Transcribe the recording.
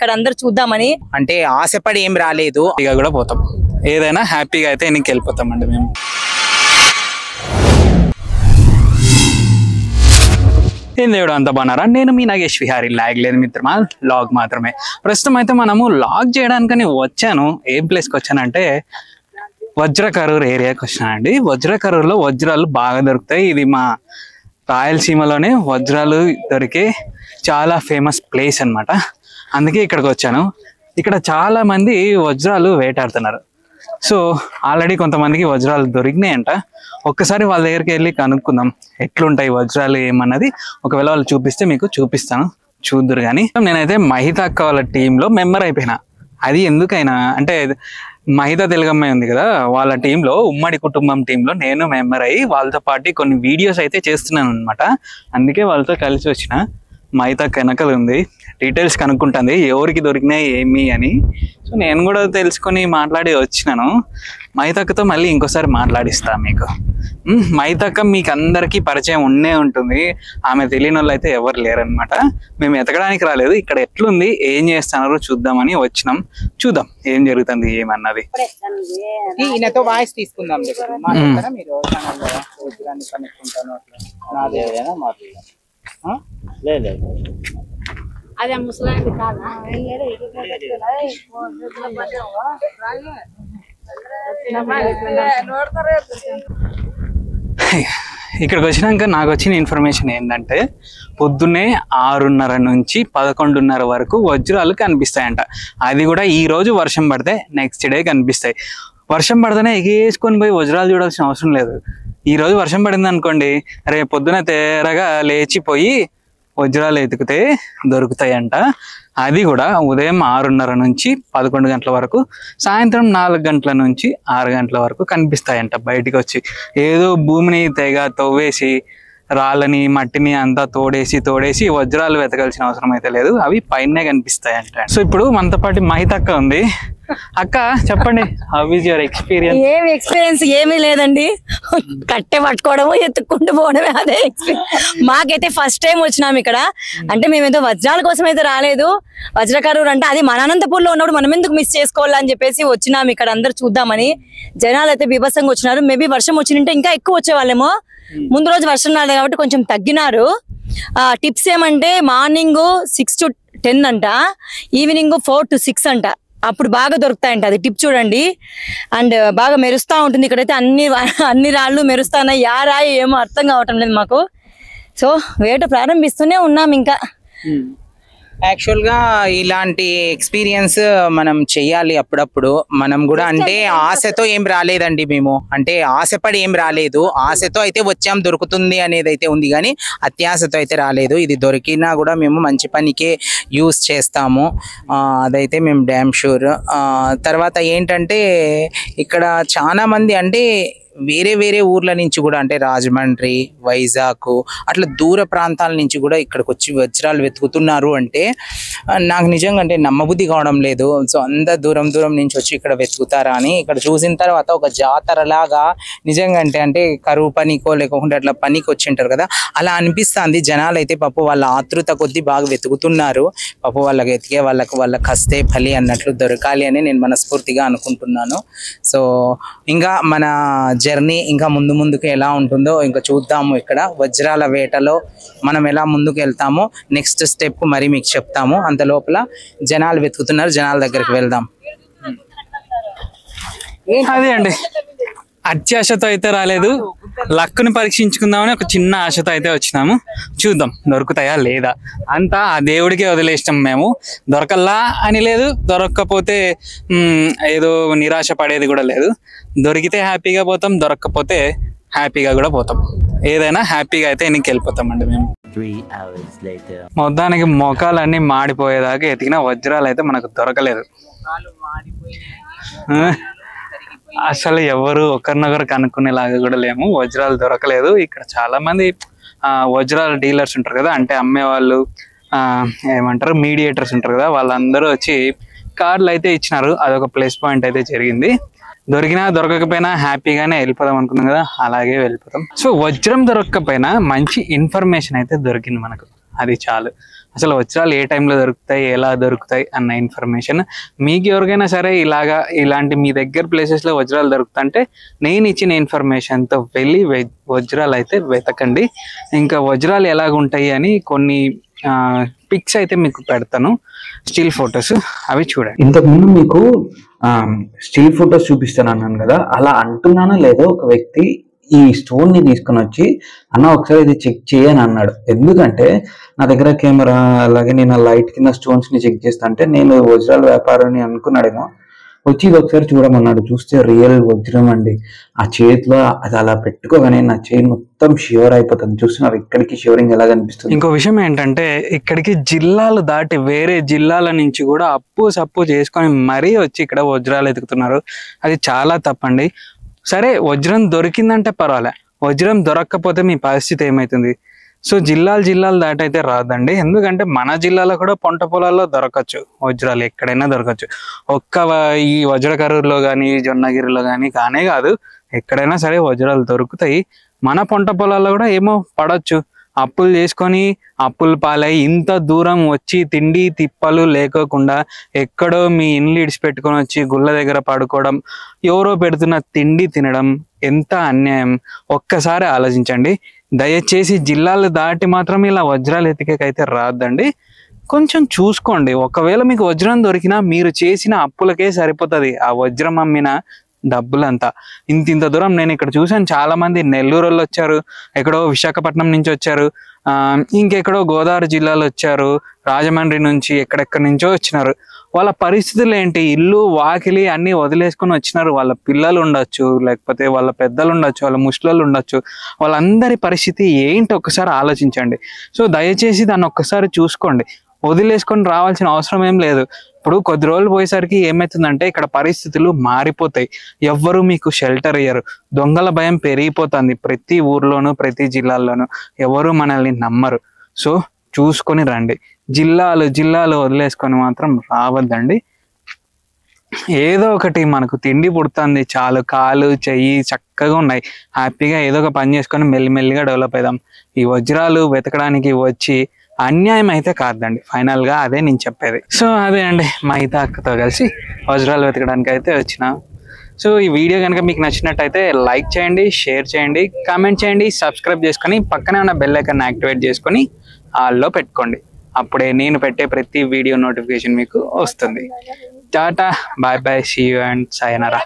ఇక్కడ అందరు చూద్దామని. అంటే ఆశపడి ఏం రాలేదు, ఇక కూడా పోతాం. ఏదైనా హ్యాపీగా అయితే ఎన్నికి వెళ్ళిపోతామండి మేము. ఏం దేవుడు అంత బాగున్నారా? నేను మీ నాగేష్ విహారీ. లాగ్ లేదు మిత్రమా, లాగ్ మాత్రమే. ప్రస్తుతం అయితే మనము లాగ్ చేయడానికని వచ్చాను. ఏం ప్లేస్కి వచ్చానంటే వజ్రకరూర్ ఏరియాకి వచ్చానండి. వజ్రకరూర్లో వజ్రాలు బాగా దొరుకుతాయి. ఇది మా రాయలసీమలోనే వజ్రాలు దొరికే చాలా ఫేమస్ ప్లేస్ అనమాట. అందుకే ఇక్కడికి వచ్చాను. ఇక్కడ చాలా మంది వజ్రాలు వేటాడుతున్నారు. సో ఆల్రెడీ కొంతమందికి వజ్రాలు దొరికినాయంట. ఒక్కసారి వాళ్ళ దగ్గరికి వెళ్ళి కనుక్కుందాం ఎట్లుంటాయి వజ్రాలు ఏమన్నది. ఒకవేళ వాళ్ళు చూపిస్తే మీకు చూపిస్తాను, చూద్దురు. కానీ నేనైతే మహిత అక్క వాళ్ళ టీంలో మెంబర్ అయిపోయినా. అది ఎందుకైనా అంటే మహిత తెలుగమ్మాయి ఉంది కదా, వాళ్ళ టీంలో ఉమ్మడి కుటుంబం టీంలో నేను మెంబర్ అయ్యి వాళ్ళతో పాటు కొన్ని వీడియోస్ అయితే చేస్తున్నాను అనమాట. అందుకే వాళ్ళతో కలిసి వచ్చిన. మహిత వెనకలు ఉంది, డీటెయిల్స్ కనుక్కుంటుంది ఎవరికి దొరికినాయి ఏమి అని. సో నేను కూడా తెలుసుకొని మాట్లాడి వచ్చినాను. మహితక్కతో మళ్ళీ ఇంకోసారి మాట్లాడిస్తా మీకు. మహితక్క మీకు అందరికీ పరిచయం ఉండే ఉంటుంది. ఆమె తెలియని వాళ్ళు అయితే ఎవరు లేరనమాట. మేము ఎతకడానికి రాలేదు, ఇక్కడ ఎట్లుంది ఏం చేస్తున్నారు చూద్దామని వచ్చినాం. చూద్దాం ఏం జరుగుతుంది ఏమన్నది. ఈయనతో వాయిస్ తీసుకుందాం. మీరు అదే ముసలాంటి కాదా ఇక్కడికి వచ్చినాక నాకు వచ్చిన ఇన్ఫర్మేషన్ ఏంటంటే పొద్దున్నే 6:30 నుంచి 11:30 వరకు వజ్రాలు కనిపిస్తాయంట. అది కూడా ఈ రోజు వర్షం పడితే నెక్స్ట్ డే కనిపిస్తాయి. వర్షం పడితేనే ఎగేసుకొని పోయి వజ్రాలు చూడాల్సిన అవసరం లేదు. ఈ రోజు వర్షం పడింది అనుకోండి, రేపు పొద్దున తేరగా లేచిపోయి వజ్రాలు ఎతికితే దొరుకుతాయంట. అది కూడా ఉదయం 6:30 నుంచి 11 గంటల వరకు, సాయంత్రం 4 గంటల నుంచి 6 గంటల వరకు కనిపిస్తాయంట. బయటికి వచ్చి ఏదో భూమిని తెగ తవ్వేసి రాళ్ళని మట్టిని అంతా తోడేసి వజ్రాలు వెతకాల్సిన అవసరం అయితే లేదు, అవి పైనే కనిపిస్తాయంట. సో ఇప్పుడు మనతో పాటు మహిత అక్క ఉంది. అక్క చెప్పండి, హౌ ఈజ్ యువర్ ఎక్స్పీరియన్స్? ఏమి ఎక్స్పీరియన్స్ ఏమీ లేదండి, కట్టె పట్టుకోవడము ఎత్తుక్కుంటూ పోవడమే అదే ఎక్స్పీరియన్స్. మాకైతే ఫస్ట్ టైం వచ్చినాం ఇక్కడ. అంటే మేమేదో వజ్రాల కోసం అయితే రాలేదు. వజ్రకరూర్ అంటే అది మన అనంతపూర్లో ఉన్నప్పుడు మనం ఎందుకు మిస్ చేసుకోవాలని చెప్పేసి వచ్చినాం ఇక్కడ అందరు చూద్దామని. జనాలు అయితే బీభత్సంగా వచ్చినారు. మేబీ వర్షం వచ్చింటే ఇంకా ఎక్కువ వచ్చేవాళ్ళేమో. ముందు రోజు వర్షం రాలేదు కాబట్టి కొంచెం తగ్గినారు. టిప్స్ ఏమంటే మార్నింగ్ 6 to 10 అంట, ఈవినింగ్ 4 to 6 అంట. అప్పుడు బాగా దొరుకుతాయంట. అది టిప్ చూడండి. అండ్ బాగా మెరుస్తా ఉంటుంది. ఇక్కడైతే అన్ని రాళ్ళు మెరుస్తాయి. రాయి ఏమో అర్థం కావటం లేదు మాకు. సో వేట ప్రారంభిస్తూనే ఉన్నాం ఇంకా. యాక్చువల్గా ఇలాంటి ఎక్స్పీరియన్స్ మనం చెయ్యాలి అప్పుడప్పుడు. మనం కూడా అంటే ఆశతో ఏం రాలేదండి, మేము అంటే ఆశపడి ఏం రాలేదు. ఆశతో అయితే వచ్చాం దొరుకుతుంది అనేది అయితే ఉంది, కానీ అత్యాశతో అయితే రాలేదు. ఇది దొరికినా కూడా మేము మంచి పనికే యూస్ చేస్తాము, అదైతే మేము డ్యామ్ షూర్. తర్వాత ఏంటంటే ఇక్కడ చాలా మంది అంటే వేరే ఊర్ల నుంచి కూడా, అంటే రాజమండ్రి, వైజాగ్ అట్లా దూర ప్రాంతాల నుంచి కూడా ఇక్కడికి వచ్చి వజ్రాలు వెతుకుతున్నారు. అంటే నాకు నిజంగా అంటే నమ్మబుద్ధి కావడం లేదు. సో అంత దూరం నుంచి వచ్చి ఇక్కడ వెతుకుతారా అని ఇక్కడ చూసిన తర్వాత ఒక జాతరలాగా నిజంగా అంటే కరువు పనికో లేకుంటే అట్లా పనికి వచ్చి ఉంటారు కదా, అలా అనిపిస్తుంది. జనాలు అయితే పాప వాళ్ళ ఆతృత కొద్దీ బాగా వెతుకుతున్నారు. పాప వాళ్ళకి ఎతికే వాళ్ళకి హస్తే ఫలి అన్నట్లు దొరకాలి అని నేను మనస్ఫూర్తిగా అనుకుంటున్నాను. సో ఇంకా మన జర్నీ ఇంకా ముందుకు ఎలా ఉంటుందో ఇంకా చూద్దాము. ఇక్కడ వజ్రాల వేటలో మనం ఎలా ముందుకు వెళ్తామో నెక్స్ట్ స్టెప్ మరి మీకు చెప్తాము. అంత లోపల జనాలు వెతుకుతున్నారు, జనాల దగ్గరికి వెళ్దాం. అదే అండి, అత్యాశతో అయితే రాలేదు, లక్కుని పరీక్షించుకుందామని ఒక చిన్న ఆశతో అయితే వచ్చినాము. చూద్దాం దొరుకుతాయా లేదా, అంతా ఆ దేవుడికే వదిలేస్తాం మేము. దొరకల్లా అని లేదు, దొరకకపోతే ఏదో నిరాశ పడేది కూడా లేదు. దొరికితే హ్యాపీగా పోతాం, దొరకకపోతే హ్యాపీగా కూడా పోతాం. ఏదైనా హ్యాపీగా అయితే ఎన్నికి వెళ్ళిపోతామండి మేము. 3 hours later. మొత్తానికి మొఖాలన్నీ మాడిపోయేదాకా ఎతికిన వజ్రాలు అయితే మనకు దొరకలేదు. అసలు ఎవరు ఒకరినొకరు కనుక్కునేలాగా కూడా లేము, వజ్రాలు దొరకలేదు. ఇక్కడ చాలా మంది వజ్రాల డీలర్స్ ఉంటారు కదా, అంటే అమ్మేవాళ్ళు, ఏమంటారు మీడియేటర్స్ ఉంటారు కదా, వాళ్ళందరూ వచ్చి కార్డులు అయితే ఇచ్చినారు. అదొక ప్లస్ పాయింట్ అయితే జరిగింది. దొరికినా దొరకకపోయినా హ్యాపీగానే వెళ్ళిపోదాం అనుకున్నాం కదా, అలాగే వెళ్ళిపోతాం. సో వజ్రం దొరకకపోయినా మంచి ఇన్ఫర్మేషన్ అయితే దొరికింది మనకు, అది చాలు. అసలు వజ్రాలు ఏ టైంలో దొరుకుతాయి, ఎలా దొరుకుతాయి అన్న ఇన్ఫర్మేషన్. మీకు ఎవరికైనా సరే ఇలాంటి మీ దగ్గర ప్లేసెస్లో వజ్రాలు దొరుకుతుంటే నేను ఇచ్చిన ఇన్ఫర్మేషన్తో వెళ్ళి వజ్రాలు అయితే వెతకండి. ఇంకా వజ్రాలు ఎలాగుంటాయి అని కొన్ని పిక్స్ అయితే మీకు పెడతాను, స్టిల్ ఫొటోస్, అవి చూడండి. ఇంతకుముందు మీకు స్టిల్ ఫొటోస్ చూపిస్తాను అన్నాను కదా, అలా అంటున్నానో లేదో ఒక వ్యక్తి ఈ స్టోన్ ని తీసుకొని వచ్చి అన్న ఒకసారి ఇది చెక్ చేయని అన్నాడు. ఎందుకంటే నా దగ్గర కెమెరా అలాగే నేను లైట్ కింద స్టోన్స్ ని చెక్ చేస్తా అంటే నేను వజ్రాల వ్యాపారాన్ని అనుకున్నాడేమో, వచ్చి ఇది ఒకసారి చూడమన్నాడు. చూస్తే రియల్ వజ్రం అండి. ఆ చేతిలో అది అలా పెట్టుకోగానే నా చేయి మొత్తం షివర్ అయిపోతుంది. చూస్తున్నారు ఇక్కడికి షివరింగ్ ఎలా కనిపిస్తుంది. ఇంకో విషయం ఏంటంటే ఇక్కడికి జిల్లాలు దాటి వేరే జిల్లాల నుంచి కూడా అప్పు సప్పు చేసుకొని మరీ వచ్చి ఇక్కడ వజ్రాలు ఎదుగుతున్నారు. అది చాలా తప్పండి. సరే వజ్రం దొరికిందంటే పర్వాలే, వజ్రం దొరక్కపోతే మీ పరిస్థితి ఏమవుతుంది? సో జిల్లాలు దాటైతే రాదండి. ఎందుకంటే మన జిల్లాలో కూడా పంట పొలాల్లో దొరకచ్చు వజ్రాలు, ఎక్కడైనా దొరకచ్చు. ఈ వజ్రకరూరులో కానీ జొన్నగిరిలో కానీ కానే కాదు, ఎక్కడైనా సరే వజ్రాలు దొరుకుతాయి. మన పంట పొలాల్లో కూడా ఏమో పడవచ్చు. అప్పులు చేసుకొని అప్పులు పాలై ఇంత దూరం వచ్చి తిండి తిప్పలు లేకోకుండా ఎక్కడో మీ ఇల్లు ఇడిచిపెట్టుకొని వచ్చి గుళ్ళ దగ్గర పడుకోవడం, ఎవరో పెడుతున్న తిండి తినడం ఎంత అన్యాయం. ఒక్కసారి ఆలోచించండి. దయచేసి జిల్లాలు దాటి మాత్రం ఇలా వజ్రాలు ఎతికేకైతే రాదండి. కొంచెం చూసుకోండి. ఒకవేళ మీకు వజ్రం దొరికినా మీరు చేసిన అప్పులకే సరిపోతుంది ఆ వజ్రం అమ్మిన డబ్బులంతా. ఇంత దూరం నేను ఇక్కడ చూసాను, చాలా మంది నెల్లూరు వాళ్ళు వచ్చారు, ఎక్కడో విశాఖపట్నం నుంచి వచ్చారు, ఇంకెక్కడో గోదావరి జిల్లాలో వచ్చారు, రాజమండ్రి నుంచి ఎక్కడెక్కడి నుంచో వచ్చినారు. వాళ్ళ పరిస్థితులు ఏంటి? ఇల్లు వాకిలి అన్ని వదిలేసుకొని వచ్చినారు. వాళ్ళ పిల్లలు ఉండొచ్చు, లేకపోతే వాళ్ళ పెద్దలు ఉండొచ్చు, వాళ్ళ ముసలోళ్ళు ఉండొచ్చు. వాళ్ళందరి పరిస్థితి ఏంటి ఒక్కసారి ఆలోచించండి. సో దయచేసి దాన్ని ఒక్కసారి చూసుకోండి. వదిలేసుకొని రావాల్సిన అవసరం ఏం లేదు. ఇప్పుడు కొద్ది రోజులు పోయేసరికి ఏమవుతుందంటే ఇక్కడ పరిస్థితులు మారిపోతాయి. ఎవ్వరు మీకు షెల్టర్ ఇయ్యరు. దొంగల భయం పెరిగిపోతుంది ప్రతి ఊర్లోనూ, ప్రతి జిల్లాల్లోనూ. ఎవరు మనల్ని నమ్మరు. సో చూసుకొని రండి. జిల్లాలు వదిలేసుకొని మాత్రం రావద్దండి. ఏదో ఒకటి మనకు తిండి పుడుతుంది చాలు, కాలు చెయ్యి చక్కగా ఉన్నాయి, హ్యాపీగా ఏదో ఒక పని చేసుకొని మెల్లిమెల్లిగా డెవలప్ అవుదాం. ఈ వజ్రాలు వెతకడానికి వచ్చి అన్యాయం అయితే కాదండి. ఫైనల్ గా అదే నేను చెప్పేది. సో అదే అండి, మహితా అక్కతో కలిసి వజ్రాలు వెతకడానికి అయితే వచ్చిన. సో ఈ వీడియో కనుక మీకు నచ్చినట్టయితే లైక్ చేయండి, షేర్ చేయండి, కామెంట్ చేయండి, సబ్స్క్రైబ్ చేసుకొని పక్కనే ఉన్న బెల్ ఐకాన్ యాక్టివేట్ చేసుకొని ఆల్లో పెట్టుకోండి. అప్పుడే నేను పెట్టే ప్రతి వీడియో నోటిఫికేషన్ మీకు వస్తుంది. Tata, bye bye, see you and sayonara.